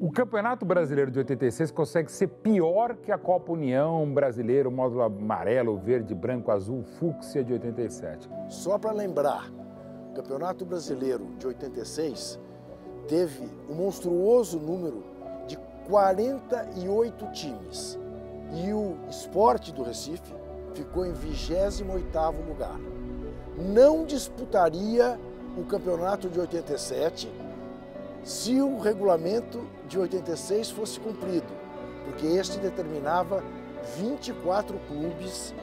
O Campeonato Brasileiro de 86 consegue ser pior que a Copa União Brasileira, o módulo amarelo, verde, branco, azul, fúcsia de 87. Só para lembrar, o Campeonato Brasileiro de 86 teve um monstruoso número de 48 times. E o Sport do Recife ficou em 28º lugar. Não disputaria o campeonato de 87 se o regulamento de 86 fosse cumprido, porque este determinava 24 clubes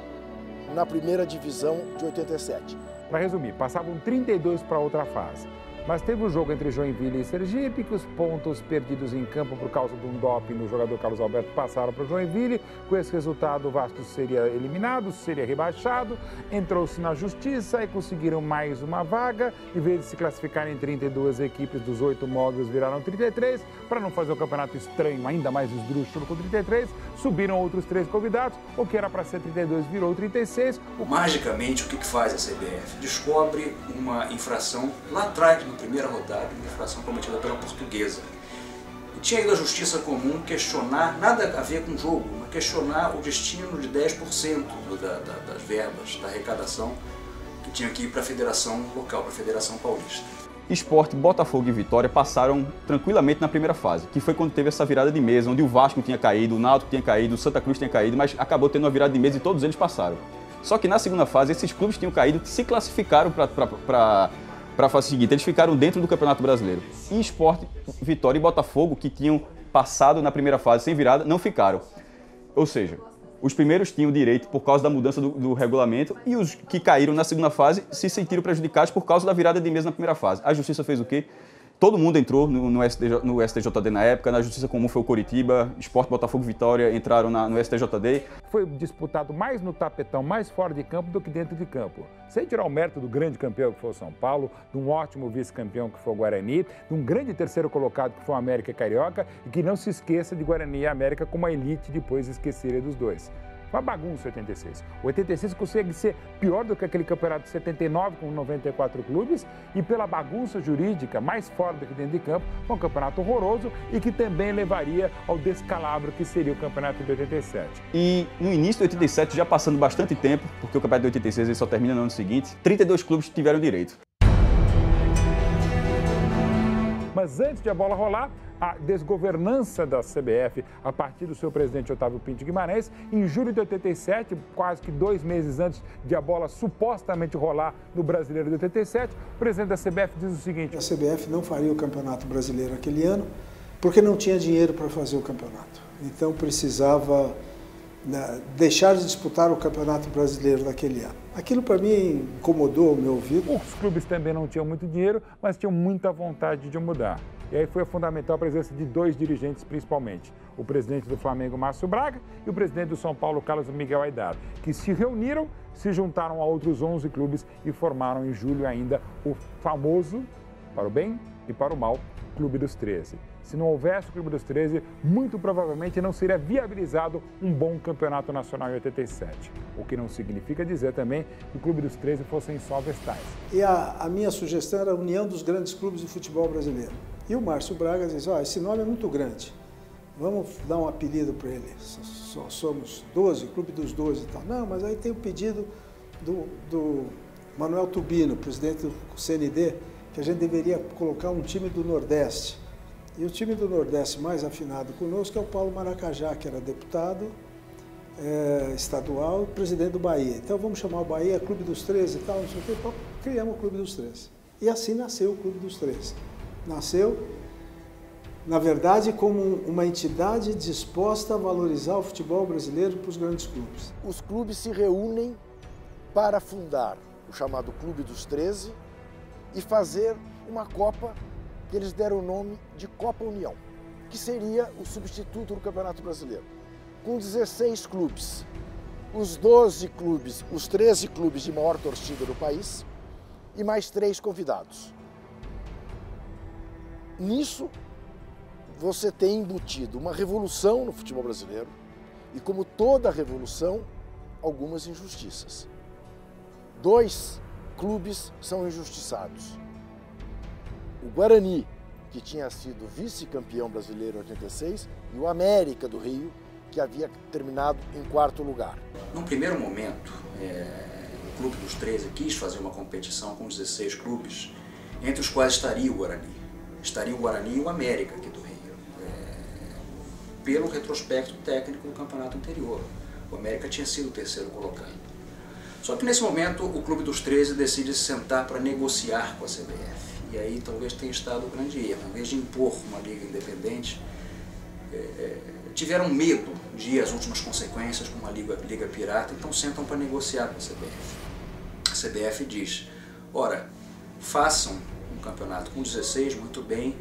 na primeira divisão de 87. Para resumir, passavam 32 para outra fase. Mas teve o jogo entre Joinville e Sergipe, que os pontos perdidos em campo por causa de um doping no jogador Carlos Alberto passaram para o Joinville. Com esse resultado, o Vasco seria eliminado, seria rebaixado. Entrou-se na justiça e conseguiram mais uma vaga. Em vez de se classificarem em 32 equipes dos 8 módulos, viraram 33. Para não fazer um campeonato estranho, ainda mais esdrúxulo com 33, subiram outros 3 convidados. O que era para ser 32 virou 36. Magicamente, o que faz a CBF? Descobre uma infração lá atrás, na primeira rodada, uma infração cometida pela Portuguesa. E tinha ido à Justiça Comum questionar, nada a ver com o jogo, mas questionar o destino de 10% das verbas, da arrecadação, que tinha que ir para a federação local, para a Federação Paulista. Sport, Botafogo e Vitória passaram tranquilamente na primeira fase, que foi quando teve essa virada de mesa, onde o Vasco tinha caído, o Náutico tinha caído, o Santa Cruz tinha caído, mas acabou tendo uma virada de mesa e todos eles passaram. Só que na segunda fase, esses clubes tinham caído, se classificaram para a fase seguinte, eles ficaram dentro do Campeonato Brasileiro. E Sport, Vitória e Botafogo, que tinham passado na primeira fase sem virada, não ficaram. Ou seja, os primeiros tinham direito por causa da mudança do regulamento e os que caíram na segunda fase se sentiram prejudicados por causa da virada de mesa na primeira fase. A Justiça fez o quê? Todo mundo entrou no STJD na época, na Justiça Comum foi o Coritiba, Sport, Botafogo e Vitória entraram no STJD. Foi disputado mais no tapetão, mais fora de campo do que dentro de campo. Sem tirar o mérito do grande campeão que foi o São Paulo, de um ótimo vice-campeão que foi o Guarani, de um grande terceiro colocado que foi o América Carioca e que não se esqueça de Guarani e América como a elite depois esquecerem dos dois. Uma bagunça 86. O 86 consegue ser pior do que aquele campeonato de 79 com 94 clubes e pela bagunça jurídica mais fora do que dentro de campo, foi um campeonato horroroso e que também levaria ao descalabro que seria o campeonato de 87. E no início de 87, já passando bastante tempo, porque o campeonato de 86 ele só termina no ano seguinte, 32 clubes tiveram direito. Mas antes de a bola rolar, a desgovernança da CBF, a partir do seu presidente Otávio Pinto Guimarães, em julho de 87, quase que 2 meses antes de a bola supostamente rolar no Brasileiro de 87, o presidente da CBF diz o seguinte: a CBF não faria o Campeonato Brasileiro aquele ano porque não tinha dinheiro para fazer o campeonato. Então precisava deixar de disputar o Campeonato Brasileiro daquele ano. Aquilo para mim incomodou o meu ouvido. Os clubes também não tinham muito dinheiro, mas tinham muita vontade de mudar. E aí foi fundamental a presença de 2 dirigentes, principalmente. O presidente do Flamengo, Márcio Braga, e o presidente do São Paulo, Carlos Miguel Aidar, que se reuniram, se juntaram a outros 11 clubes e formaram em julho ainda o famoso, para o bem e para o mal, Clube dos 13. Se não houvesse o Clube dos 13, muito provavelmente não seria viabilizado um bom campeonato nacional em 87. O que não significa dizer também que o Clube dos 13 fossem só vestais. E a minha sugestão era a união dos grandes clubes de futebol brasileiro. E o Márcio Braga disse, esse nome é muito grande, vamos dar um apelido para ele. Somos 12, Clube dos 12 e tal. Não, mas aí tem o pedido do Manuel Tubino, presidente do CND, que a gente deveria colocar um time do Nordeste. E o time do Nordeste mais afinado conosco é o Paulo Maracajá, que era deputado estadual e presidente do Bahia. Então vamos chamar o Bahia Clube dos 13 e tal, não sei o quê, então criamos o Clube dos 13. E assim nasceu o Clube dos 13. Nasceu, na verdade, como uma entidade disposta a valorizar o futebol brasileiro para os grandes clubes. Os clubes se reúnem para fundar o chamado Clube dos 13 e fazer uma Copa que eles deram o nome de Copa União, que seria o substituto do Campeonato Brasileiro. Com 16 clubes, os 12 clubes, os 13 clubes de maior torcida do país e mais 3 convidados. Nisso, você tem embutido uma revolução no futebol brasileiro e, como toda revolução, algumas injustiças. 2 clubes são injustiçados. O Guarani, que tinha sido vice-campeão brasileiro em 86, e o América do Rio, que havia terminado em 4º lugar. Num primeiro momento, o Clube dos 13 quis fazer uma competição com 16 clubes, entre os quais estaria o Guarani. Estaria o Guarani e o América aqui do Rio, pelo retrospecto técnico do campeonato anterior. O América tinha sido o 3º colocado. Só que nesse momento o Clube dos 13 decide se sentar para negociar com a CBF. E aí talvez tenha estado o grande erro. Em vez de impor uma liga independente, tiveram medo de ir às últimas consequências com uma liga pirata, então sentam para negociar com a CBF. A CBF diz, ora, façam um campeonato com 16, muito bem,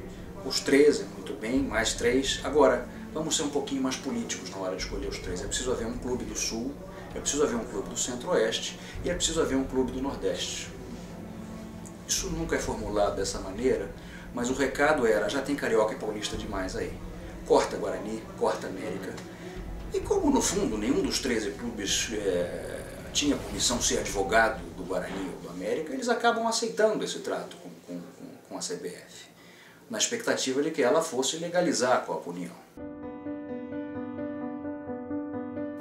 os 13, muito bem, mais 3. Agora, vamos ser um pouquinho mais políticos na hora de escolher os 3. É preciso haver um clube do Sul, é preciso haver um clube do Centro-Oeste e é preciso haver um clube do Nordeste. Isso nunca é formulado dessa maneira, mas o recado era, já tem Carioca e Paulista demais aí. Corta Guarani, corta América. E como no fundo nenhum dos 13 clubes tinha por missão ser advogado do Guarani ou do América, eles acabam aceitando esse trato com a CBF, na expectativa de que ela fosse legalizar a Copa União.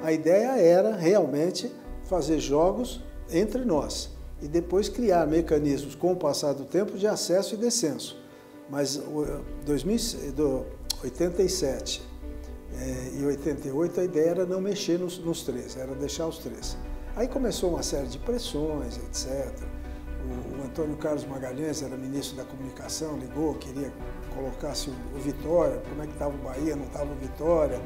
A ideia era realmente fazer jogos entre nós e depois criar mecanismos com o passar do tempo de acesso e descenso. Mas 87 e 88 a ideia era não mexer nos 13, era deixar os 13. Aí começou uma série de pressões, etc. O Antônio Carlos Magalhães era ministro da Comunicação, ligou, queria colocar-se o Vitória, como é que estava o Bahia, não estava o Vitória.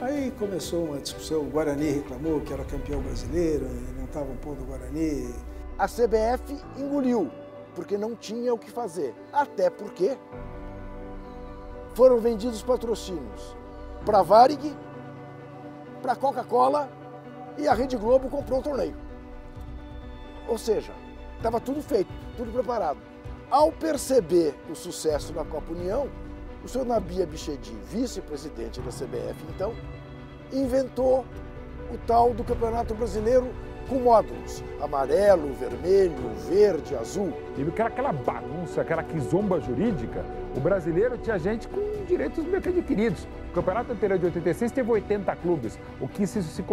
Aí começou uma discussão, o Guarani reclamou que era campeão brasileiro e não estavam pondo o Guarani. A CBF engoliu, porque não tinha o que fazer. Até porque foram vendidos patrocínios para a Varig, para a Coca-Cola e a Rede Globo comprou o torneio. Ou seja, estava tudo feito, tudo preparado. Ao perceber o sucesso da Copa União, o senhor Nabi Abichedi, vice-presidente da CBF, então, inventou o tal do Campeonato Brasileiro com módulos, amarelo, vermelho, verde, azul. E aquela bagunça, aquela quizomba jurídica, o brasileiro tinha gente com direitos meio que adquiridos. O campeonato anterior de 86 teve 80 clubes, o que se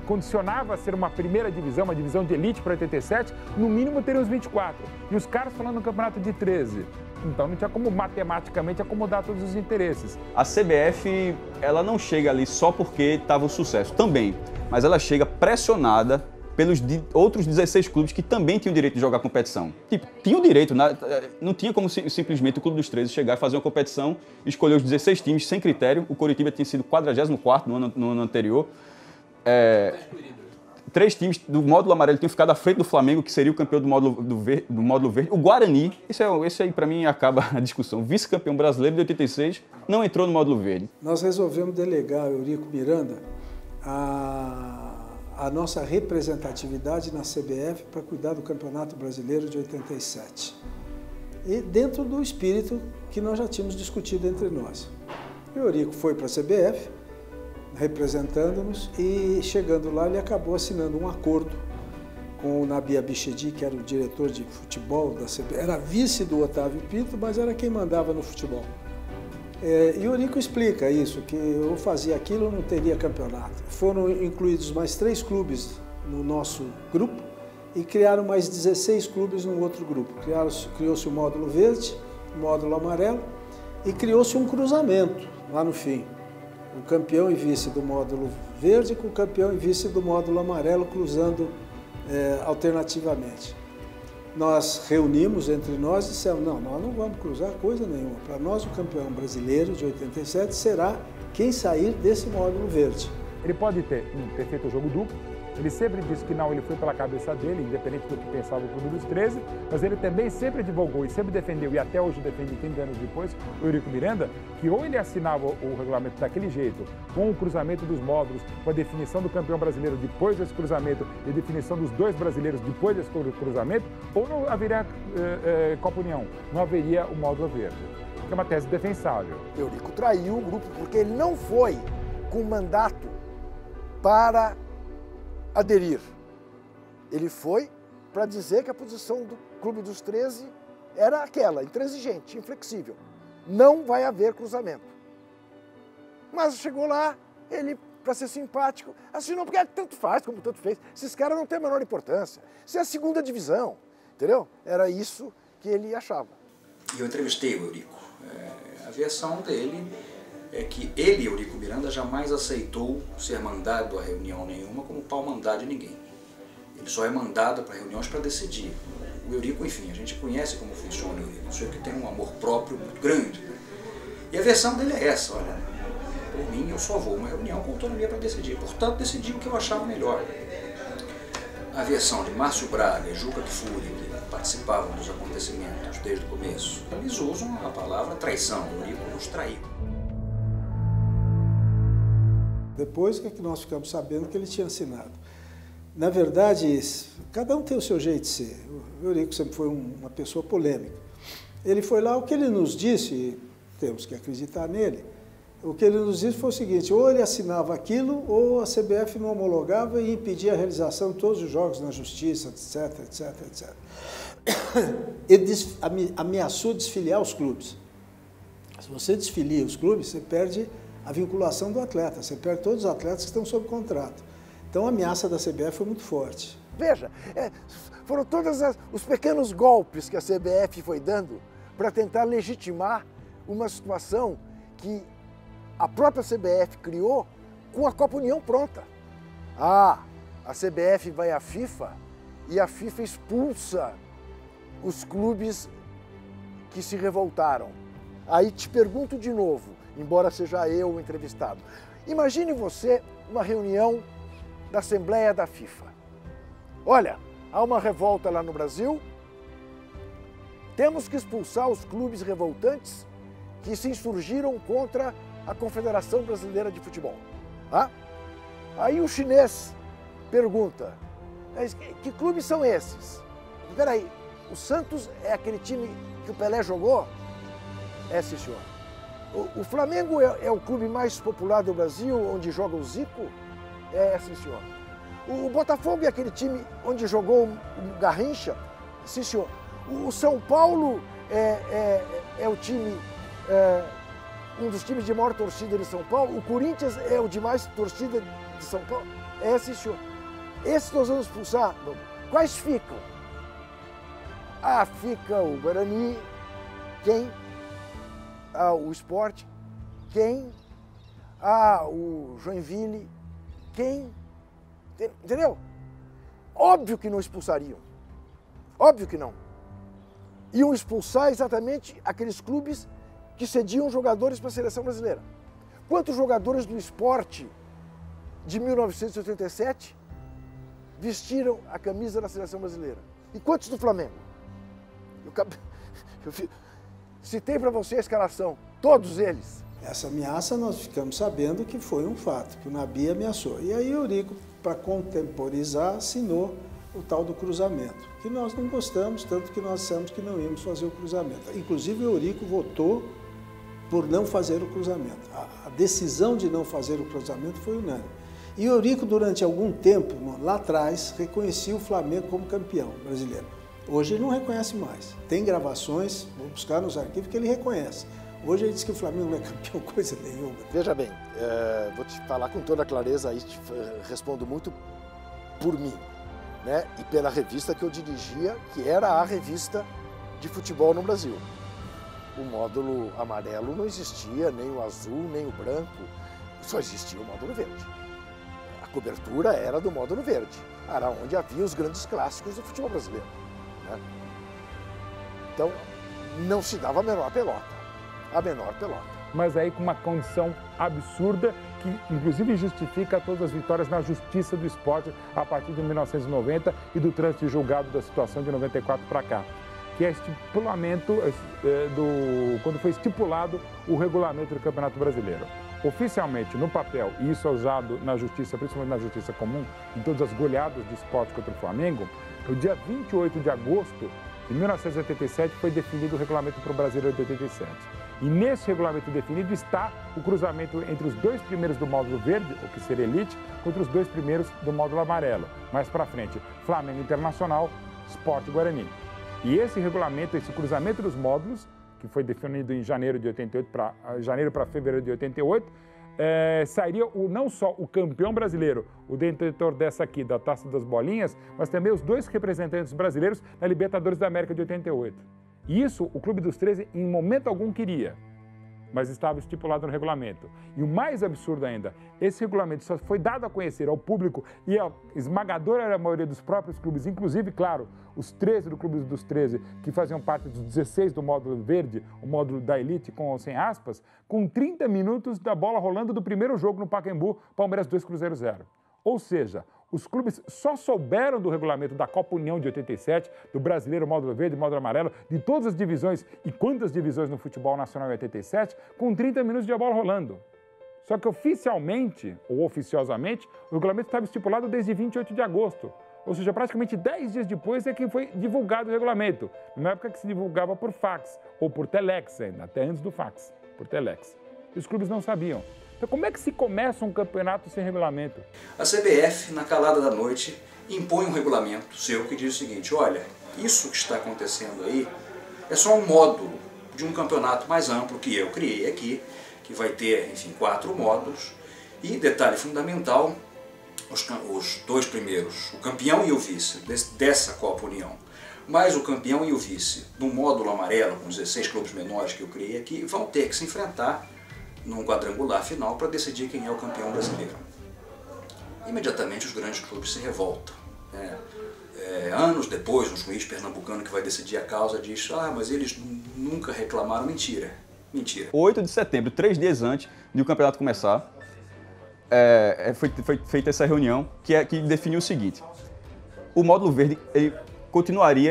condicionava a ser uma primeira divisão, uma divisão de elite para 87, no mínimo teria os 24. E os caras falando no campeonato de 13. Então não tinha como matematicamente acomodar todos os interesses. A CBF, ela não chega ali só porque estava o sucesso, também. Mas ela chega pressionada pelos outros 16 clubes que também tinham o direito de jogar competição. Tipo, tinham o direito, não tinha como simplesmente o Clube dos 13 chegar e fazer uma competição, escolher os 16 times sem critério. O Coritiba tinha sido 44º no ano anterior. 3 times do módulo amarelo tinham ficado à frente do Flamengo, que seria o campeão do módulo verde. O Guarani, esse aí para mim acaba a discussão, vice-campeão brasileiro de 86, não entrou no módulo verde. Nós resolvemos delegar ao Eurico Miranda a nossa representatividade na CBF para cuidar do Campeonato Brasileiro de 87. E dentro do espírito que nós já tínhamos discutido entre nós. O Eurico foi para a CBF, representando-nos, e chegando lá ele acabou assinando um acordo com o Nabi Abichedi, que era o diretor de futebol da CBF, era vice do Otávio Pinto, mas era quem mandava no futebol. E o Eurico explica isso, que eu fazia aquilo, eu não teria campeonato. Foram incluídos mais 3 clubes no nosso grupo e criaram mais 16 clubes no outro grupo. Criou-se o módulo verde, o módulo amarelo e criou-se um cruzamento lá no fim. O campeão e vice do módulo verde com o campeão e vice do módulo amarelo cruzando alternativamente. Nós reunimos entre nós e dissemos, não, nós não vamos cruzar coisa nenhuma. Para nós, o campeão brasileiro de 87 será quem sair desse módulo verde. Ele pode ter feito o jogo duplo, ele sempre disse que não, ele foi pela cabeça dele, independente do que pensava o Clube dos 13, mas ele também sempre divulgou e sempre defendeu, e até hoje defende 30 anos depois, o Eurico Miranda, que ou ele assinava o regulamento daquele jeito, com o cruzamento dos módulos, com a definição do campeão brasileiro depois desse cruzamento e a definição dos 2 brasileiros depois desse cruzamento, ou não haveria Copa União, não haveria o módulo verde, que é uma tese defensável. O Eurico traiu o grupo porque ele não foi com mandato para aderir. Ele foi para dizer que a posição do Clube dos 13 era aquela, intransigente, inflexível. não vai haver cruzamento. Mas chegou lá, ele, para ser simpático, assinou, porque tanto faz como tanto fez. Esses caras não têm a menor importância. Isso é a segunda divisão, entendeu? Era isso que ele achava. E eu entrevistei o Eurico. A versão dele é que ele, Eurico Miranda, jamais aceitou ser mandado a reunião nenhuma como pau mandado de ninguém. Ele só é mandado para reuniões para decidir. O Eurico, enfim, a gente conhece como funciona o Eurico, um sujeito que tem um amor próprio muito grande. Né? E a versão dele é essa, olha, por mim eu só vou a uma reunião com autonomia para decidir, portanto decidi o que eu achava melhor. A versão de Márcio Braga e Juca Kfouri, que participavam dos acontecimentos desde o começo, eles usam a palavra traição, o Eurico nos traiu. Depois que nós ficamos sabendo que ele tinha assinado. Na verdade, cada um tem o seu jeito de ser. O Eurico sempre foi uma pessoa polêmica. Ele foi lá, o que ele nos disse, e temos que acreditar nele, o que ele nos disse foi o seguinte, ou ele assinava aquilo, ou a CBF não homologava e impedia a realização de todos os jogos na justiça, etc, etc, etc. Ele ameaçou desfiliar os clubes. Se você desfilia os clubes, você perde a vinculação do atleta, você perde todos os atletas que estão sob contrato. Então a ameaça da CBF foi muito forte. Veja, foram todos os pequenos golpes que a CBF foi dando para tentar legitimar uma situação que a própria CBF criou com a Copa União pronta. A CBF vai à FIFA e a FIFA expulsa os clubes que se revoltaram. Aí te pergunto de novo, embora seja eu o entrevistado. Imagine você uma reunião da Assembleia da FIFA. Olha, há uma revolta lá no Brasil, temos que expulsar os clubes revoltantes que se insurgiram contra a Confederação Brasileira de Futebol. Ah? Aí o chinês pergunta, que clubes são esses? Espera aí, o Santos é aquele time que o Pelé jogou? É, sim, senhor. O Flamengo é o clube mais popular do Brasil, onde joga o Zico? É, sim, senhor. O Botafogo é aquele time onde jogou o Garrincha? Sim, senhor. O São Paulo é o time, um dos times de maior torcida de São Paulo? O Corinthians é o de mais torcida de São Paulo? É, sim, senhor. Esses nós vamos expulsar. Quais ficam? Fica o Guarani. Quem? O Sport. Quem? O Joinville. Quem? Entendeu? Óbvio que não expulsariam. Óbvio que não. Iam expulsar exatamente aqueles clubes que cediam jogadores para a seleção brasileira. Quantos jogadores do Sport de 1987 vestiram a camisa da seleção brasileira? E quantos do Flamengo? Eu citei para você a escalação, todos eles. Essa ameaça nós ficamos sabendo que foi um fato, que o Nabi ameaçou. E aí o Eurico, para contemporizar, assinou o tal do cruzamento, que nós não gostamos, tanto que nós dissemos que não íamos fazer o cruzamento. Inclusive o Eurico votou por não fazer o cruzamento. A decisão de não fazer o cruzamento foi unânime. E o Eurico, durante algum tempo, lá atrás, reconhecia o Flamengo como campeão brasileiro. Hoje ele não reconhece mais. Tem gravações, vou buscar nos arquivos, que ele reconhece. Hoje ele diz que o Flamengo não é campeão coisa nenhuma. Veja bem, vou te falar com toda clareza, aí te respondo muito por mim, né? E pela revista que eu dirigia, que era a revista de futebol no Brasil. O módulo amarelo não existia, nem o azul, nem o branco, só existia o módulo verde. A cobertura era do módulo verde, era onde havia os grandes clássicos do futebol brasileiro, né? Então, não se dava a menor pelota. Mas aí com uma condição absurda que inclusive justifica todas as vitórias na Justiça do Esporte a partir de 1990 e do trânsito julgado da situação de 94 para cá, que é estipulamento quando foi estipulado o regulamento do Campeonato Brasileiro. Oficialmente, no papel, e isso é usado na Justiça, principalmente na Justiça Comum, em todas as goleadas do Sport contra o Flamengo, no dia 28 de agosto de 1987 foi definido o regulamento para o Brasileiro de 87. E nesse regulamento definido está o cruzamento entre os dois primeiros do módulo verde, o que seria elite, contra os dois primeiros do módulo amarelo. Mais para frente, Flamengo Internacional, Sport Guarani. E esse regulamento, esse cruzamento dos módulos, que foi definido em janeiro de 88 janeiro para fevereiro de 88, sairia não só o campeão brasileiro, o detentor dessa aqui, da Taça das Bolinhas, mas também os 2 representantes brasileiros na Libertadores da América de 88. E isso o Clube dos 13 em momento algum queria, mas estava estipulado no regulamento. E o mais absurdo ainda, esse regulamento só foi dado a conhecer ao público e a esmagadora maioria dos próprios clubes, inclusive, claro, os 13 do Clube dos 13, que faziam parte dos 16 do módulo verde, o módulo da elite com ou sem aspas, com 30 minutos da bola rolando do primeiro jogo no Pacaembu, Palmeiras 2, Cruzeiro 0. Ou seja, os clubes só souberam do regulamento da Copa União de 87, do Brasileiro Módulo Verde, Módulo Amarelo, de todas as divisões e quantas divisões no futebol nacional em 87, com 30 minutos de bola rolando. Só que oficialmente, ou oficiosamente, o regulamento estava estipulado desde 28 de agosto. Ou seja, praticamente 10 dias depois é que foi divulgado o regulamento. Numa época que se divulgava por fax, ou por telex ainda, até antes do fax, por telex. E os clubes não sabiam. Então, como é que se começa um campeonato sem regulamento? A CBF, na calada da noite, impõe um regulamento seu que diz o seguinte: olha, isso que está acontecendo aí é só um módulo de um campeonato mais amplo que eu criei aqui, que vai ter, enfim, 4 módulos. E, detalhe fundamental, os 2 primeiros, o campeão e o vice dessa Copa União, mais o campeão e o vice do módulo amarelo, com 16 clubes menores que eu criei aqui, vão ter que se enfrentar num quadrangular final para decidir quem é o campeão brasileiro. Imediatamente os grandes clubes se revoltam. Anos depois, um juiz pernambucano que vai decidir a causa diz: mas eles nunca reclamaram. Mentira. Mentira. 8 de setembro, 3 dias antes de o campeonato começar, foi feita essa reunião que definiu o seguinte: o módulo verde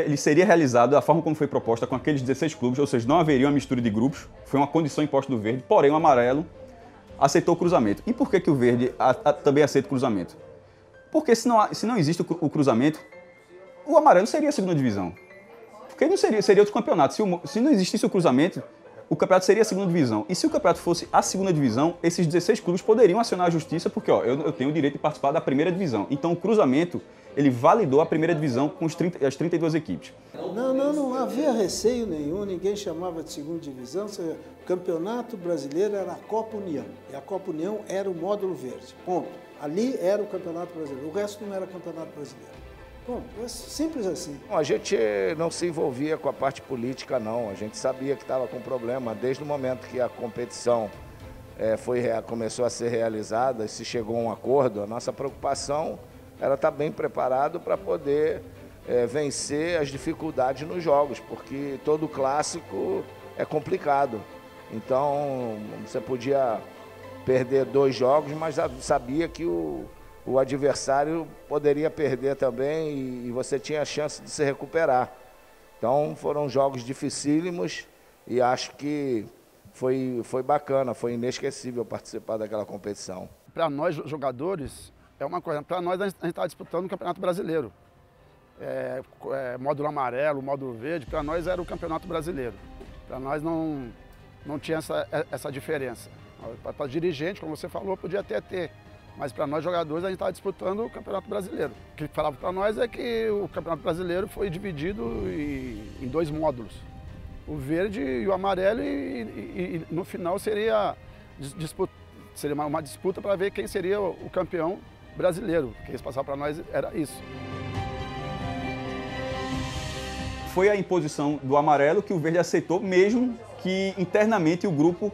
ele seria realizado da forma como foi proposta, com aqueles 16 clubes, ou seja, não haveria uma mistura de grupos, foi uma condição imposta do verde, porém o amarelo aceitou o cruzamento. E por que o verde também aceita o cruzamento? Porque se não existe o cruzamento, o amarelo seria a segunda divisão. Porque não seria outro campeonato. Se não existisse o cruzamento, o campeonato seria a segunda divisão. E se o campeonato fosse a segunda divisão, esses 16 clubes poderiam acionar a justiça, porque eu tenho o direito de participar da primeira divisão. Então o cruzamento, ele validou a primeira divisão com as 32 equipes. Não havia receio nenhum, ninguém chamava de segunda divisão. O Campeonato Brasileiro era a Copa União, e a Copa União era o módulo verde, ponto. Ali era o Campeonato Brasileiro, o resto não era Campeonato Brasileiro. Bom, é simples assim. A gente não se envolvia com a parte política, não. A gente sabia que estava com problema. Desde o momento que a competição começou a ser realizada e se chegou a um acordo, a nossa preocupação era estar bem preparado para poder vencer as dificuldades nos jogos, porque todo clássico é complicado. Então, você podia perder 2 jogos, mas sabia que o adversário poderia perder também e você tinha a chance de se recuperar. Então foram jogos dificílimos e acho que foi bacana, foi inesquecível participar daquela competição. Para nós jogadores é uma coisa, para nós a gente está disputando o Campeonato Brasileiro. Módulo amarelo, módulo verde, para nós era o Campeonato Brasileiro. Para nós não tinha essa diferença. Para dirigente, como você falou, podia até ter. Mas para nós jogadores a gente estava disputando o Campeonato Brasileiro. O que falava para nós é que o Campeonato Brasileiro foi dividido em 2 módulos. O verde e o amarelo e no final seria uma disputa para ver quem seria o campeão brasileiro. O que eles passavam para nós era isso. Foi a imposição do amarelo que o verde aceitou, mesmo que internamente o grupo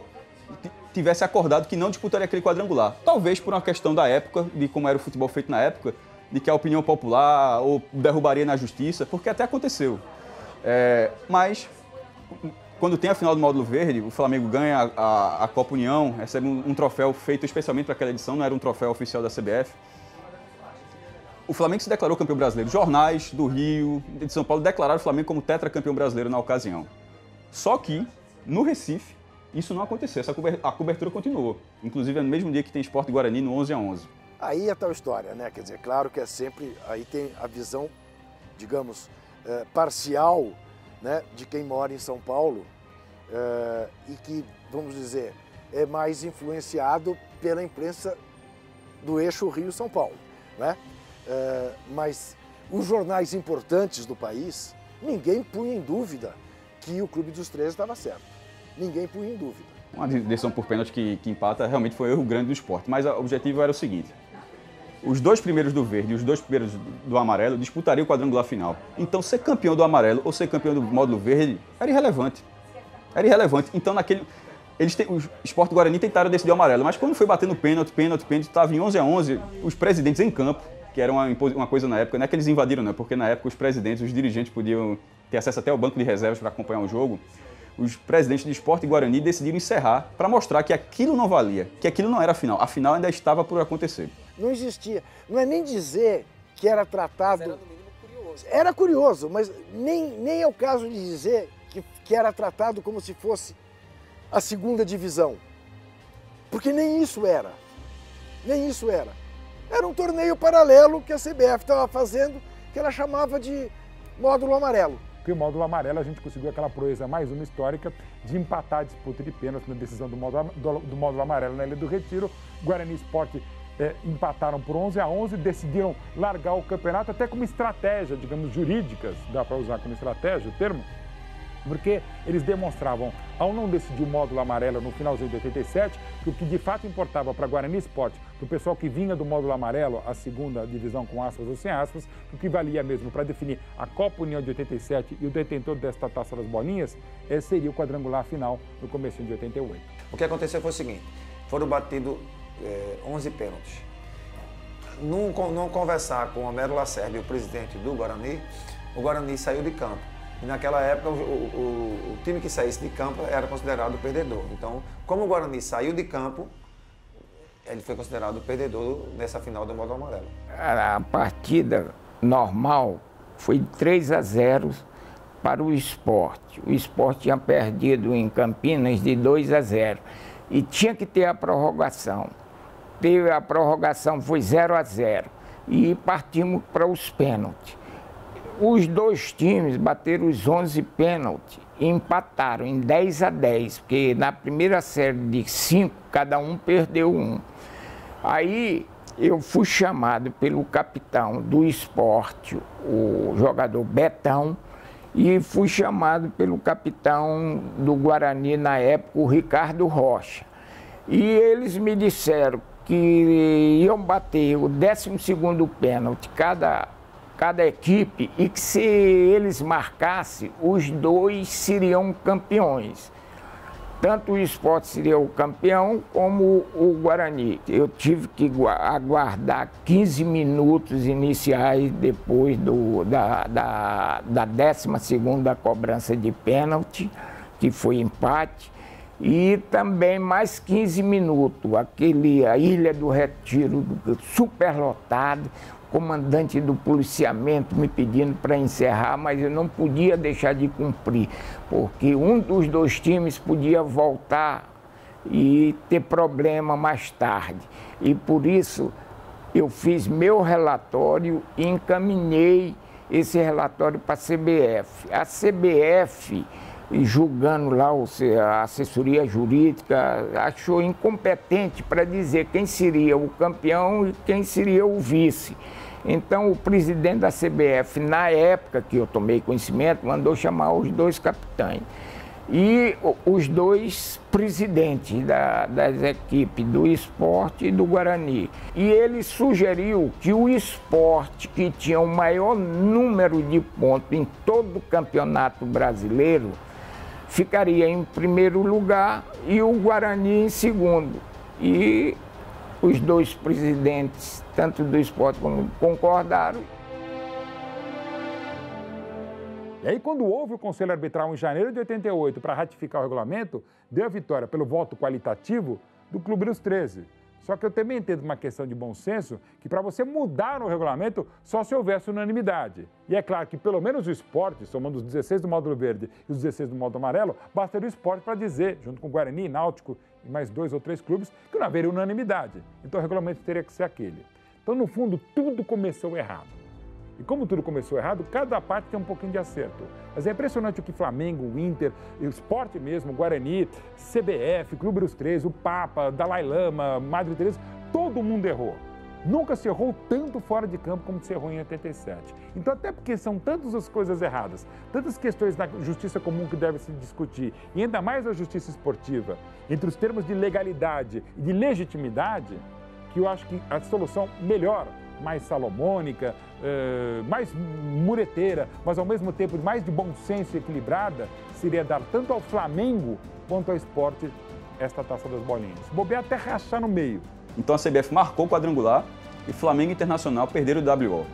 tivesse acordado que não disputaria aquele quadrangular. Talvez por uma questão da época, de como era o futebol feito na época, de que a opinião popular ou derrubaria na justiça, porque até aconteceu. Mas, quando tem a final do módulo verde, o Flamengo ganha a Copa União, recebe um troféu feito especialmente para aquela edição, não era um troféu oficial da CBF. O Flamengo se declarou campeão brasileiro. Jornais do Rio, de São Paulo, declararam o Flamengo como tetracampeão brasileiro na ocasião. Só que, no Recife, isso não aconteceu, a cobertura continuou. Inclusive, no mesmo dia que tem Sport e Guarani, no 11-11. Aí é tal história, né? Quer dizer, claro que é sempre, aí tem a visão, digamos, parcial, né, de quem mora em São Paulo e que, vamos dizer, é mais influenciado pela imprensa do eixo Rio-São Paulo, né? Mas os jornais importantes do país, ninguém punha em dúvida que o Clube dos 13 estava certo. Ninguém põe em dúvida. Uma decisão por pênalti que empata realmente foi um erro grande do Sport, mas o objetivo era o seguinte: os 2 primeiros do verde e os 2 primeiros do amarelo disputariam o quadrangular final. Então, ser campeão do amarelo ou ser campeão do módulo verde era irrelevante. Era irrelevante. Então, o Sport e o Guarani tentaram decidir o amarelo, mas quando foi batendo pênalti, estava em 11-11, os presidentes em campo, que era uma coisa na época, não é que eles invadiram, não, porque na época os presidentes, os dirigentes podiam ter acesso até ao banco de reservas para acompanhar o jogo. Os presidentes de Sport e Guarani decidiram encerrar para mostrar que aquilo não valia, que aquilo não era a final. A final ainda estava por acontecer. Não existia. Não é nem dizer que era tratado... Mas era no mínimo curioso. Era curioso, mas nem é o caso de dizer que era tratado como se fosse a segunda divisão. Porque nem isso era. Nem isso era. Era um torneio paralelo que a CBF estava fazendo, que ela chamava de módulo amarelo. Porque o módulo amarelo a gente conseguiu aquela proeza mais uma histórica de empatar a disputa de pênalti na decisão do módulo amarelo na Ilha do Retiro. Guarani e Sport empataram por 11-11, decidiram largar o campeonato até como estratégia, digamos, jurídicas, dá para usar como estratégia o termo, porque eles demonstravam, ao não decidir o módulo amarelo no finalzinho de 87, que o que de fato importava para Guarani Sport, para o pessoal que vinha do módulo amarelo, a segunda divisão com aspas ou sem aspas, o que valia mesmo para definir a Copa União de 87 e o detentor desta Taça das Bolinhas, seria o quadrangular final no começo de 88. O que aconteceu foi o seguinte: foram batidos 11 pênaltis. Não conversar com o Homero Lacerda, o presidente do Guarani, o Guarani saiu de campo. E naquela época, o time que saísse de campo era considerado perdedor. Então, como o Guarani saiu de campo, ele foi considerado perdedor nessa final do módulo amarelo. A partida normal foi 3-0 para o Sport. O Sport tinha perdido em Campinas de 2-0 e tinha que ter a prorrogação. A prorrogação foi 0-0 e partimos para os pênaltis. Os 2 times bateram os 11 pênaltis e empataram em 10-10, porque na primeira série de 5, cada um perdeu 1. Aí eu fui chamado pelo capitão do Sport, o jogador Betão, e fui chamado pelo capitão do Guarani na época, o Ricardo Rocha. E eles me disseram que iam bater o 12º pênalti cada equipe e que se eles marcassem, os 2 seriam campeões. Tanto o Sport seria o campeão como o Guarani. Eu tive que aguardar 15 minutos iniciais depois da 12ª cobrança de pênalti, que foi empate, e também mais 15 minutos, a Ilha do Retiro superlotado, comandante do policiamento me pedindo para encerrar, mas eu não podia deixar de cumprir, porque um dos 2 times podia voltar e ter problema mais tarde. E por isso eu fiz meu relatório e encaminhei esse relatório para a CBF. A CBF, julgando lá a assessoria jurídica, achou incompetente para dizer quem seria o campeão e quem seria o vice. Então, o presidente da CBF, na época que eu tomei conhecimento, mandou chamar os 2 capitães e os 2 presidentes das equipes do Sport e do Guarani. E ele sugeriu que o Sport, que tinha o maior número de pontos em todo o campeonato brasileiro, ficaria em primeiro lugar e o Guarani em segundo. E os 2 presidentes, tanto do Sport como concordaram. E aí, quando houve o Conselho Arbitral em janeiro de 88 para ratificar o regulamento, deu a vitória pelo voto qualitativo do Clube dos 13. Só que eu também entendo uma questão de bom senso que para você mudar no regulamento só se houvesse unanimidade. E é claro que pelo menos o Sport, somando os 16 do módulo verde e os 16 do módulo amarelo, bastaria o Sport para dizer, junto com Guarani, Náutico e mais 2 ou 3 clubes, que não haveria unanimidade. Então o regulamento teria que ser aquele. Então, no fundo, tudo começou errado. E como tudo começou errado, cada parte tem um pouquinho de acerto. Mas é impressionante o que Flamengo, o Inter, o Sport mesmo, o Guarani, CBF, Clube dos 13, o Papa, Dalai Lama, Madre Teresa, todo mundo errou. Nunca se errou tanto fora de campo como se errou em 87. Então, até porque são tantas as coisas erradas, tantas questões na justiça comum que devem se discutir, e ainda mais a justiça esportiva, entre os termos de legalidade e de legitimidade, que eu acho que a solução melhor, mais salomônica, mais mureteira, mas ao mesmo tempo mais de bom senso e equilibrada, seria dar tanto ao Flamengo quanto ao esporte esta taça das bolinhas. Bobear até rachar no meio. Então a CBF marcou o quadrangular e Flamengo e Internacional perderam o WO.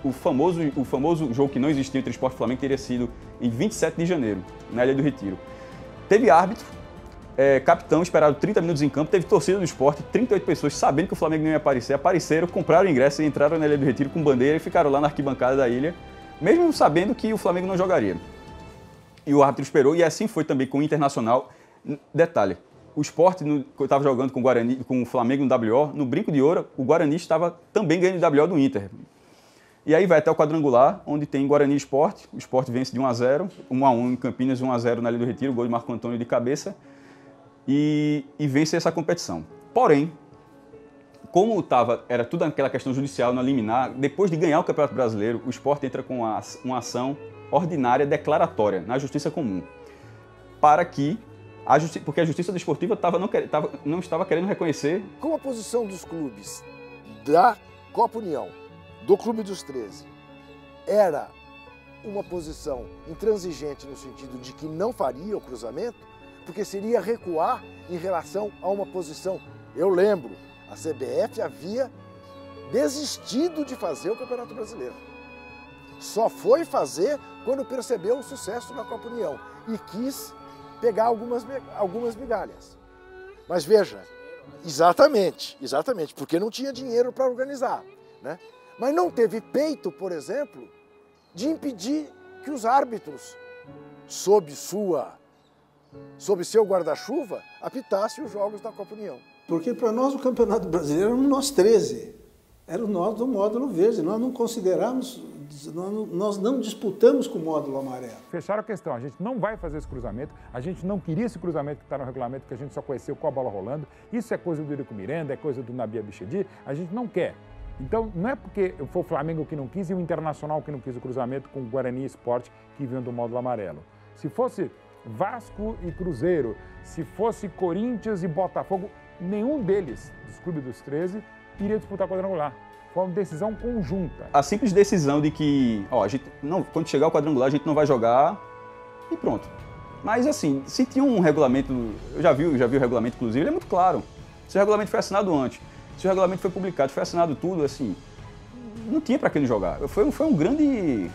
O famoso jogo que não existiu entre Sport e Flamengo teria sido em 27 de janeiro, na Ilha do Retiro. Teve árbitro, capitão, esperaram 30 minutos em campo, teve torcida do Sport, 38 pessoas sabendo que o Flamengo não ia aparecer, apareceram, compraram o ingresso e entraram na Ilha do Retiro com bandeira e ficaram lá na arquibancada da ilha, mesmo sabendo que o Flamengo não jogaria. E o árbitro esperou, e assim foi também com o Internacional. Detalhe, o Sport estava jogando com o Flamengo no WO, no Brinco de Ouro, o Guarani estava também ganhando o WO do Inter. E aí vai até o quadrangular, onde tem Guarani e Sport. O Sport vence de 1-0, 1-1 em Campinas, 1-0 na Ilha do Retiro, gol de Marco Antônio de cabeça, e vence essa competição. Porém, como era tudo aquela questão judicial no liminar, depois de ganhar o Campeonato Brasileiro, o Sport entra com uma ação ordinária declaratória na Justiça Comum, para que porque a Justiça Desportiva não estava querendo reconhecer. Como a posição dos clubes da Copa União, do Clube dos 13, era uma posição intransigente no sentido de que não faria o cruzamento, porque seria recuar em relação a uma posição. Eu lembro, a CBF havia desistido de fazer o Campeonato Brasileiro. Só foi fazer quando percebeu o sucesso na Copa União e quis pegar algumas migalhas. Mas veja, exatamente, porque não tinha dinheiro para organizar, né? Mas não teve peito, por exemplo, de impedir que os árbitros, sob seu guarda-chuva, apitassem os jogos da Copa União. Porque para nós o Campeonato Brasileiro era nós 13, era o nós do módulo verde, nós não consideramos, nós não disputamos com o módulo amarelo. Fecharam a questão, a gente não vai fazer esse cruzamento, a gente não queria esse cruzamento que está no regulamento, que a gente só conheceu com a bola rolando, isso é coisa do Eurico Miranda, é coisa do Nabi Abichedi, a gente não quer. Então, não é porque foi o Flamengo que não quis e o Internacional que não quis o cruzamento com o Guarani e Sport que vinham do módulo amarelo. Se fosse Vasco e Cruzeiro, se fosse Corinthians e Botafogo, nenhum deles, dos clubes dos 13, iria disputar quadrangular. Foi uma decisão conjunta. A simples decisão de que, quando chegar o quadrangular, a gente não vai jogar e pronto. Mas assim, se tinha um regulamento, eu já vi o regulamento, inclusive, ele é muito claro. Se o regulamento foi assinado antes, se o regulamento foi publicado, foi assinado tudo, assim, não tinha para quem não jogar. Foi um grande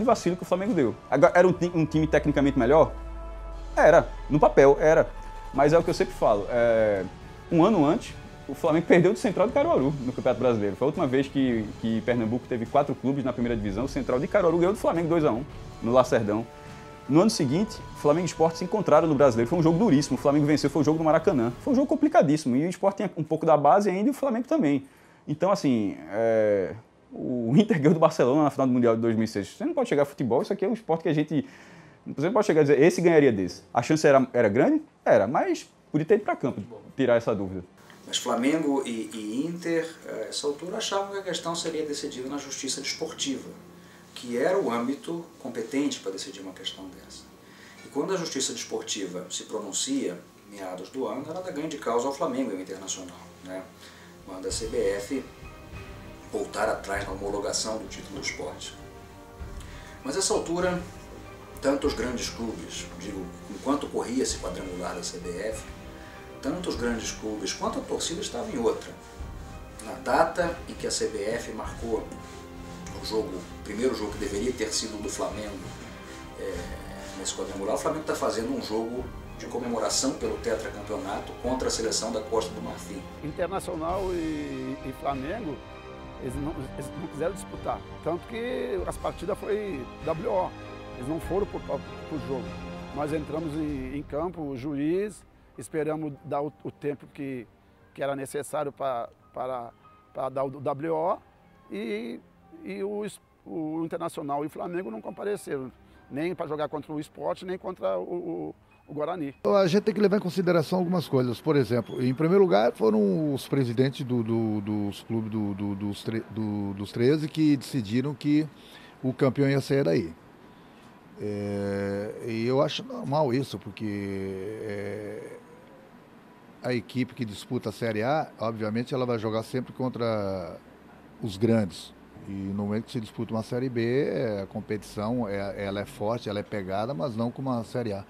vacilo que o Flamengo deu. Era um time tecnicamente melhor? Era, no papel, era. Mas é o que eu sempre falo, um ano antes, o Flamengo perdeu do Central de Caruaru no Campeonato Brasileiro. Foi a última vez que Pernambuco teve 4 clubes na primeira divisão. O Central de Caruaru ganhou do Flamengo 2-1 no Lacerdão. No ano seguinte, Flamengo e Sport se encontraram no Brasileiro. Foi um jogo duríssimo. O Flamengo venceu, foi o jogo do Maracanã. Foi um jogo complicadíssimo. E o Sport tinha um pouco da base ainda e o Flamengo também. Então, assim, o Inter ganhou do Barcelona na final do Mundial de 2006. Você não pode chegar a futebol, isso aqui é um esporte que a gente... Você não pode chegar a dizer, esse ganharia desse. A chance era grande? Era, mas podia ter ido para campo, tirar essa dúvida. Mas Flamengo e Inter, a essa altura, achavam que a questão seria decidida na justiça desportiva, que era o âmbito competente para decidir uma questão dessa. E quando a justiça desportiva se pronuncia, meados do ano, ela dá grande causa ao Flamengo e ao Internacional, né? Manda a CBF voltar atrás na homologação do título do esporte. Mas a essa altura, tanto os grandes clubes, digo, enquanto corria esse quadrangular da CBF, tanto os grandes clubes quanto a torcida estavam em outra. Na data em que a CBF marcou o primeiro jogo que deveria ter sido do Flamengo nesse quadrangular, o Flamengo está fazendo um jogo de comemoração pelo tetracampeonato contra a seleção da Costa do Marfim. Internacional e Flamengo, eles não quiseram disputar, tanto que as partidas foi WO, eles não foram para o jogo. Nós entramos em campo, o juiz, esperamos dar o tempo que era necessário para dar o WO e o Internacional e o Flamengo não compareceram, nem para jogar contra o Sport, nem contra o o Guarani. A gente tem que levar em consideração algumas coisas. Por exemplo, em primeiro lugar, foram os presidentes dos clubes dos 13 que decidiram que o campeão ia sair daí. E eu acho normal isso, porque a equipe que disputa a Série A, obviamente, ela vai jogar sempre contra os grandes. E no momento que se disputa uma Série B, a competição ela é forte, ela é pegada, mas não como uma Série A.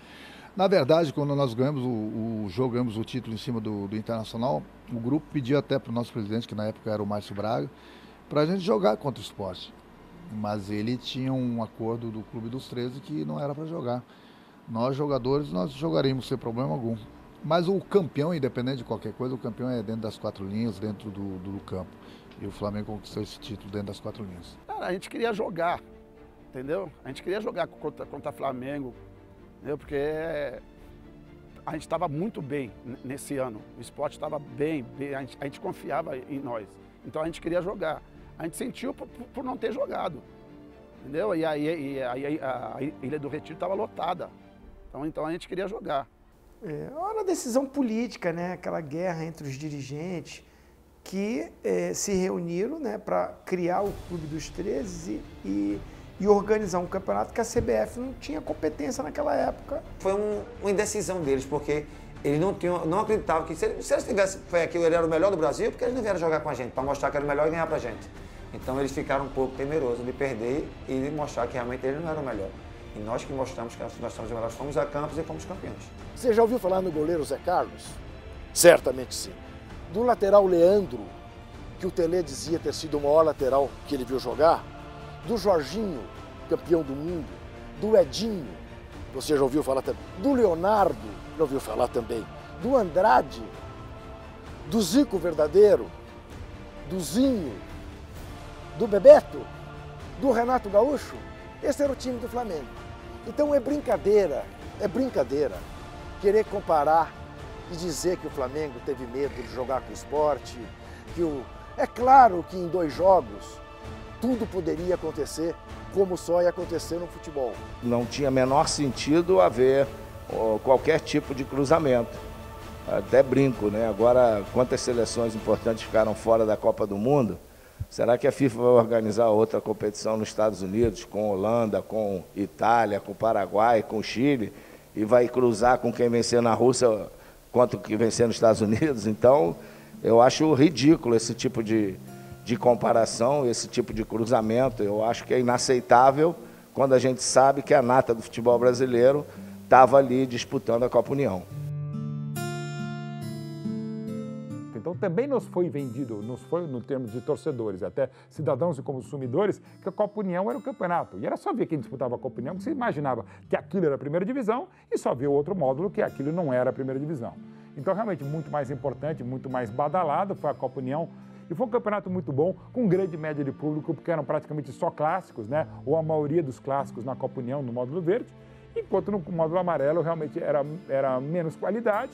Na verdade, quando nós ganhamos ganhamos o título em cima do Internacional, o grupo pediu até para o nosso presidente, que na época era o Márcio Braga, para a gente jogar contra o Sport. Mas ele tinha um acordo do Clube dos 13 que não era para jogar. Nós, jogadores, nós jogaríamos sem problema algum. Mas o campeão, independente de qualquer coisa, o campeão é dentro das 4 linhas, dentro do campo. E o Flamengo conquistou esse título dentro das 4 linhas. Cara, a gente queria jogar, entendeu? A gente queria jogar contra Flamengo, entendeu? Porque a gente estava muito bem nesse ano. O Sport estava bem, a gente confiava em nós. Então a gente queria jogar. A gente sentiu por não ter jogado, entendeu? E aí a Ilha do Retiro estava lotada. Então a gente queria jogar. Era uma decisão política, né? Aquela guerra entre os dirigentes que se reuniram, né, para criar o Clube dos 13 e organizar um campeonato que a CBF não tinha competência naquela época. Foi uma indecisão deles, porque eles não acreditavam que se eles tivessem fé aquilo, ele era o melhor do Brasil, porque eles não vieram jogar com a gente, para mostrar que era o melhor e ganhar pra gente. Então eles ficaram um pouco temerosos de perder e de mostrar que realmente eles não eram o melhor. E nós que mostramos que nós somos os melhores, fomos a Campos e fomos campeões. Você já ouviu falar no goleiro Zé Carlos? Certamente sim. Do lateral Leandro, que o Tele dizia ter sido o maior lateral que ele viu jogar. Do Jorginho, campeão do mundo. Do Edinho, você já ouviu falar também. Do Leonardo, já ouviu falar também. Do Andrade. Do Zico Verdadeiro. Do Zinho. Do Bebeto. Do Renato Gaúcho. Esse era o time do Flamengo. Então é brincadeira querer comparar e dizer que o Flamengo teve medo de jogar com o Sport, É claro que em 2 jogos tudo poderia acontecer como só ia acontecer no futebol. Não tinha menor sentido haver qualquer tipo de cruzamento. Até brinco, né? Agora, quantas seleções importantes ficaram fora da Copa do Mundo? Será que a FIFA vai organizar outra competição nos Estados Unidos, com Holanda, com Itália, com Paraguai, com Chile, e vai cruzar com quem vencer na Rússia quanto que vencer nos Estados Unidos? Então, eu acho ridículo esse tipo de comparação, esse tipo de cruzamento. Eu acho que é inaceitável quando a gente sabe que a nata do futebol brasileiro estava ali disputando a Copa União. Então também nos foi vendido, no termo de torcedores, até cidadãos e consumidores, que a Copa União era o campeonato. E era só ver quem disputava a Copa União, que você imaginava que aquilo era a primeira divisão e só via o outro módulo que aquilo não era a primeira divisão. Então realmente muito mais importante, muito mais badalado foi a Copa União. E foi um campeonato muito bom, com grande média de público, porque eram praticamente só clássicos, né? Ou a maioria dos clássicos na Copa União, no módulo verde, enquanto no módulo amarelo realmente era menos qualidade,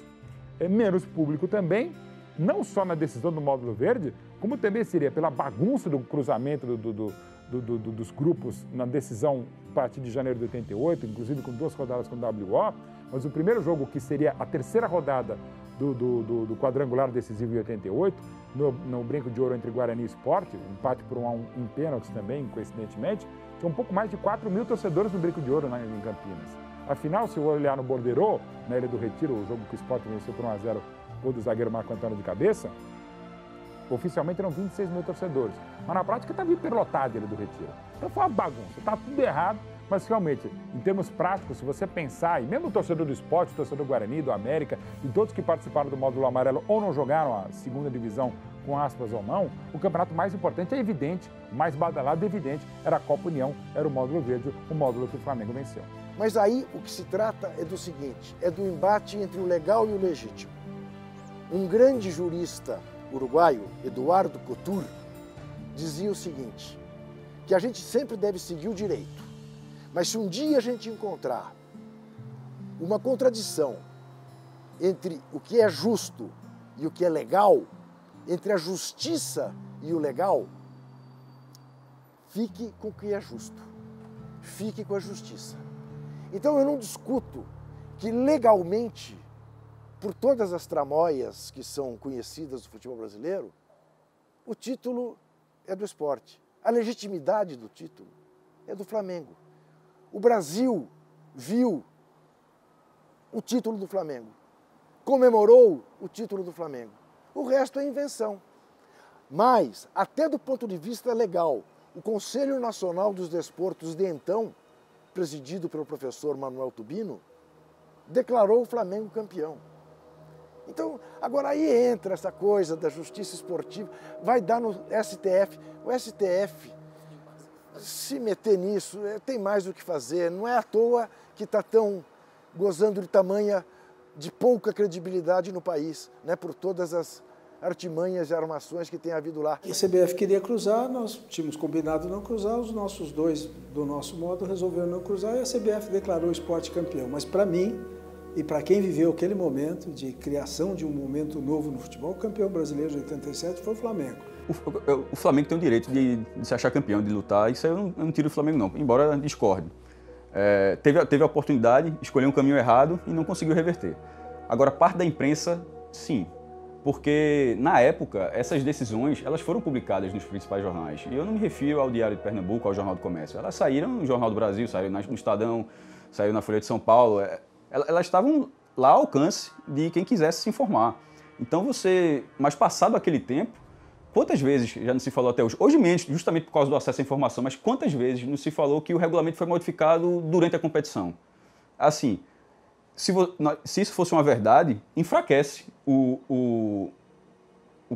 menos público também, não só na decisão do módulo verde, como também seria pela bagunça do cruzamento dos grupos na decisão a partir de janeiro de 88, inclusive com 2 rodadas com o WO, mas o primeiro jogo, que seria a terceira rodada do quadrangular decisivo em 88, no Brinco de Ouro entre Guarani e Sport, empate por 1-1 em pênaltis também, coincidentemente, tinha um pouco mais de 4 mil torcedores no Brinco de Ouro em Campinas. Afinal, se eu olhar no Bordeiro, na Ilha do Retiro, o jogo que o Sport venceu por 1-0, gol do zagueiro Marco Antônio de cabeça, oficialmente eram 26 mil torcedores, mas na prática estava hiperlotado a Ilha do Retiro. Então foi uma bagunça, está tudo errado, mas realmente, em termos práticos, se você pensar, e mesmo o torcedor do Sport, o torcedor do Guarani, do América, e todos que participaram do módulo amarelo ou não jogaram a segunda divisão, com aspas ou não, o campeonato mais importante é evidente, mais badalado evidente, era a Copa União, era o módulo verde, o módulo que o Flamengo venceu. Mas aí o que se trata é do seguinte, é do embate entre o legal e o legítimo. Um grande jurista uruguaio, Eduardo Couture, dizia o seguinte, que a gente sempre deve seguir o direito, mas se um dia a gente encontrar uma contradição entre o que é justo e o que é legal, entre a justiça e o legal, fique com o que é justo, fique com a justiça. Então eu não discuto que legalmente, por todas as tramóias que são conhecidas do futebol brasileiro, o título é do Sport. A legitimidade do título é do Flamengo. O Brasil viu o título do Flamengo, comemorou o título do Flamengo. O resto é invenção. Mas, até do ponto de vista legal, o Conselho Nacional dos Desportos de então, presidido pelo professor Manuel Tubino, declarou o Flamengo campeão. Então, agora aí entra essa coisa da justiça esportiva, vai dar no STF. O STF, se meter nisso, tem mais o que fazer. Não é à toa que está tão gozando de pouca credibilidade no país, né, por todas as artimanhas e armações que tem havido lá. A CBF queria cruzar, nós tínhamos combinado não cruzar, os nossos dois, do nosso modo, resolveram não cruzar e a CBF declarou o Sport campeão. Mas para mim, e para quem viveu aquele momento de criação de um momento novo no futebol, o campeão brasileiro de 87 foi o Flamengo. O Flamengo tem o direito de se achar campeão, de lutar, isso aí eu não tiro o Flamengo não, embora discorde. Teve a oportunidade, escolheu um caminho errado e não conseguiu reverter. Agora, parte da imprensa, sim, porque na época essas decisões elas foram publicadas nos principais jornais. E eu não me refiro ao Diário de Pernambuco, ao Jornal do Comércio. Elas saíram no Jornal do Brasil, saíram no Estadão, saíram na Folha de São Paulo. Elas estavam lá ao alcance de quem quisesse se informar. Então mas passado aquele tempo, quantas vezes já não se falou até hoje? Hoje menos, justamente por causa do acesso à informação, mas quantas vezes não se falou que o regulamento foi modificado durante a competição? Assim, se isso fosse uma verdade, enfraquece o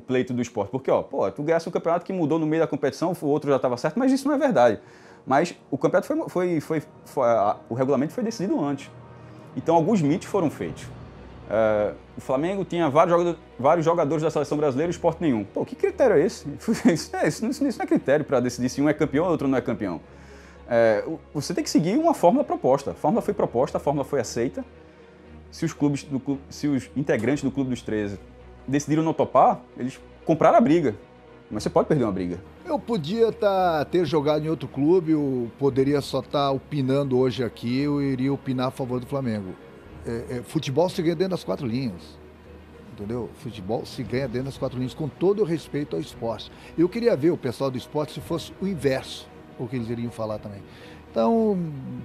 pleito do esporte. Porque, tu ganhasse um campeonato que mudou no meio da competição, o outro já estava certo, mas isso não é verdade. Mas o campeonato o regulamento foi decidido antes. Então, alguns mitos foram feitos. O Flamengo tinha vários jogadores da seleção brasileira e o Sport nenhum. Pô, que critério é esse? Isso não é critério para decidir se um é campeão ou outro não é campeão. Você tem que seguir uma fórmula proposta. A fórmula foi proposta, a fórmula foi aceita. Se os integrantes do Clube dos 13 decidiram não topar, eles compraram a briga. Mas você pode perder uma briga. Eu podia ter jogado em outro clube, eu poderia só estar opinando hoje aqui, eu iria opinar a favor do Flamengo. Futebol se ganha dentro das 4 linhas, entendeu? Futebol se ganha dentro das 4 linhas, com todo o respeito ao esporte. Eu queria ver o pessoal do esporte se fosse o inverso, o que eles iriam falar também. Então,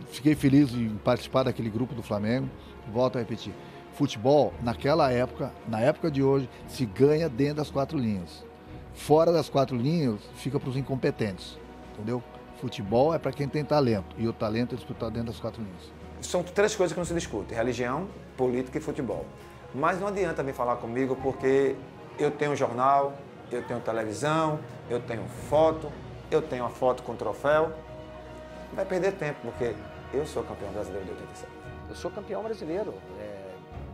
fiquei feliz em participar daquele grupo do Flamengo. Volto a repetir, futebol, naquela época, na época de hoje, se ganha dentro das 4 linhas. Fora das 4 linhas, fica para os incompetentes, entendeu? Futebol é para quem tem talento, e o talento é disputado dentro das 4 linhas. São 3 coisas que não se discute, religião, política e futebol. Mas não adianta vir falar comigo porque eu tenho jornal, eu tenho televisão, eu tenho foto, eu tenho a foto com troféu. Vai perder tempo, porque eu sou campeão brasileiro de 87. Eu sou campeão brasileiro.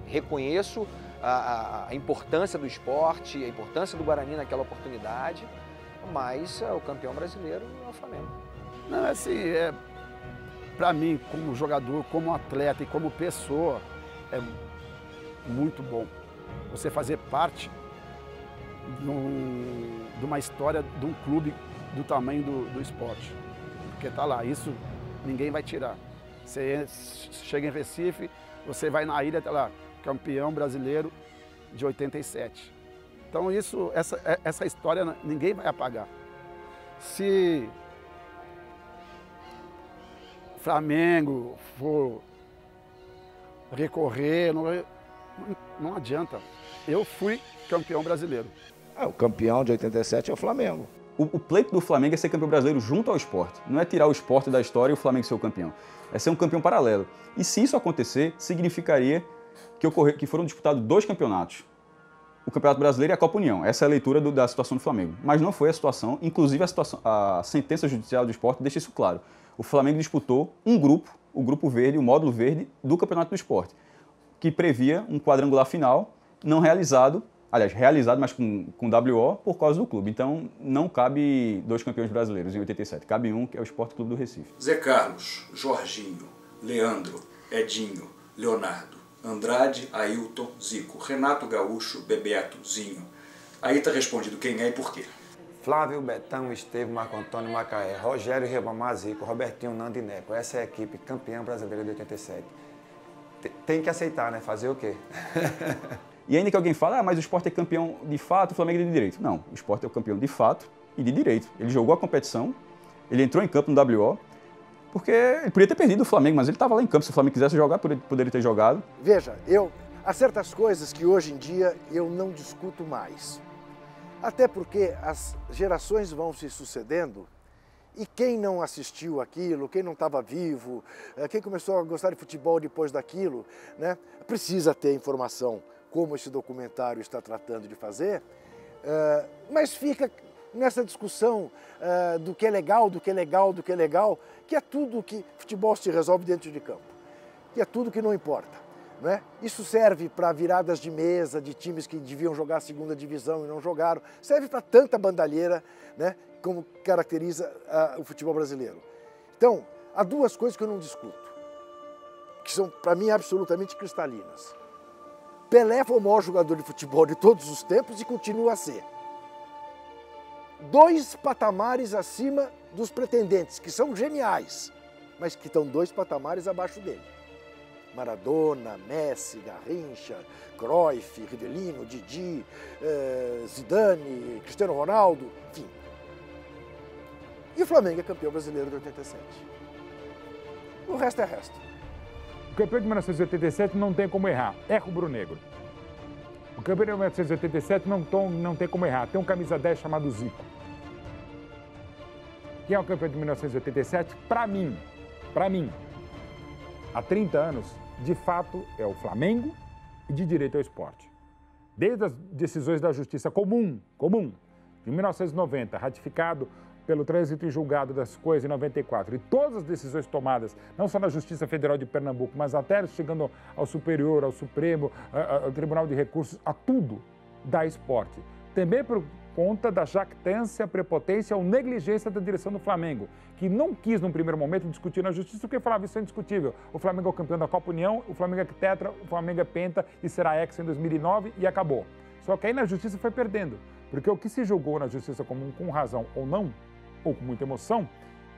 Reconheço a importância do esporte, a importância do Guarani naquela oportunidade, mas o campeão brasileiro é o Flamengo. Não, assim, para mim, como jogador, como atleta e como pessoa, é muito bom você fazer parte de uma história de um clube do tamanho do esporte. Porque tá lá, isso ninguém vai tirar. Você chega em Recife, você vai na ilha, tá lá, campeão brasileiro de 87. Então essa história ninguém vai apagar. Se Flamengo for recorrer, não adianta. Eu fui campeão brasileiro. O campeão de 87 é o Flamengo. O pleito do Flamengo é ser campeão brasileiro junto ao esporte. Não é tirar o esporte da história e o Flamengo ser o campeão. É ser um campeão paralelo. E se isso acontecer, significaria que foram disputados 2 campeonatos. O Campeonato Brasileiro e a Copa União. Essa é a leitura da situação do Flamengo. Mas não foi a situação, inclusive a sentença judicial do esporte deixa isso claro. O Flamengo disputou um grupo, o Grupo Verde, o Módulo Verde, do Campeonato do Esporte, que previa um quadrangular final não realizado, aliás, realizado, mas com WO, por causa do clube. Então, não cabe 2 campeões brasileiros em 87. Cabe um, que é o Sport Clube do Recife. Zé Carlos, Jorginho, Leandro, Edinho, Leonardo, Andrade, Ailton, Zico, Renato Gaúcho, Bebeto, Zinho. Aí está respondido quem é e por quê. Flávio, Betão, Estevam, Marco Antônio, Macaé, Rogério, Ribamar, Zico, Robertinho, Nando e Neco. Essa é a equipe campeã brasileira de 87. tem que aceitar, né? Fazer o quê? E ainda que alguém fale, mas o Sport é campeão de fato, o Flamengo é de direito. Não, o Sport é o campeão de fato e de direito. Ele jogou a competição, ele entrou em campo no WO, porque ele podia ter perdido o Flamengo, mas ele estava lá em campo. Se o Flamengo quisesse jogar, poderia ter jogado. Veja, há certas coisas que hoje em dia eu não discuto mais. Até porque as gerações vão se sucedendo e quem não assistiu aquilo, quem não estava vivo, quem começou a gostar de futebol depois daquilo, né, precisa ter informação, como esse documentário está tratando de fazer, mas fica nessa discussão do que é legal, do que é legal, do que é legal, que é tudo que futebol se resolve dentro de campo, que é tudo que não importa. Não é? Isso serve para viradas de mesa de times que deviam jogar a segunda divisão e não jogaram, serve para tanta bandalheira, né, como caracteriza o futebol brasileiro. Então, há duas coisas que eu não discuto, que são para mim absolutamente cristalinas. Pelé foi o maior jogador de futebol de todos os tempos e continua a ser. 2 patamares acima dos pretendentes, que são geniais, mas que estão 2 patamares abaixo dele. Maradona, Messi, Garrincha, Cruyff, Rivelino, Didi, Zidane, Cristiano Ronaldo, enfim. E o Flamengo é campeão brasileiro de 87. O resto é resto. O campeão de 1987 não tem como errar, é rubro-negro. O campeão de 1987 não tem como errar, tem um camisa 10 chamado Zico. Quem é o campeão de 1987? Para mim, há 30 anos, de fato, é o Flamengo e de direito ao esporte. Desde as decisões da Justiça comum, de 1990, ratificado pelo trânsito em julgado das coisas em 94, e todas as decisões tomadas, não só na Justiça Federal de Pernambuco, mas até chegando ao Superior, ao Supremo, ao Tribunal de Recursos, a tudo dá esporte. Também por conta da jactância, prepotência ou negligência da direção do Flamengo, que não quis, num primeiro momento, discutir na Justiça, porque falava isso é indiscutível. O Flamengo é o campeão da Copa União, o Flamengo é tetra, o Flamengo é penta e será hexa em 2009 e acabou. Só que aí na Justiça foi perdendo, porque o que se julgou na Justiça comum, com razão ou não, ou com muita emoção,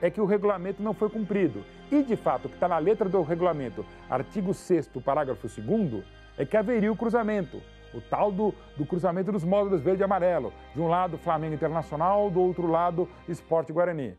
é que o regulamento não foi cumprido. E, de fato, o que está na letra do regulamento, artigo 6º, parágrafo 2º, é que haveria o cruzamento. O tal do cruzamento dos módulos verde e amarelo. De um lado, Flamengo Internacional, do outro lado, Sport Guarani.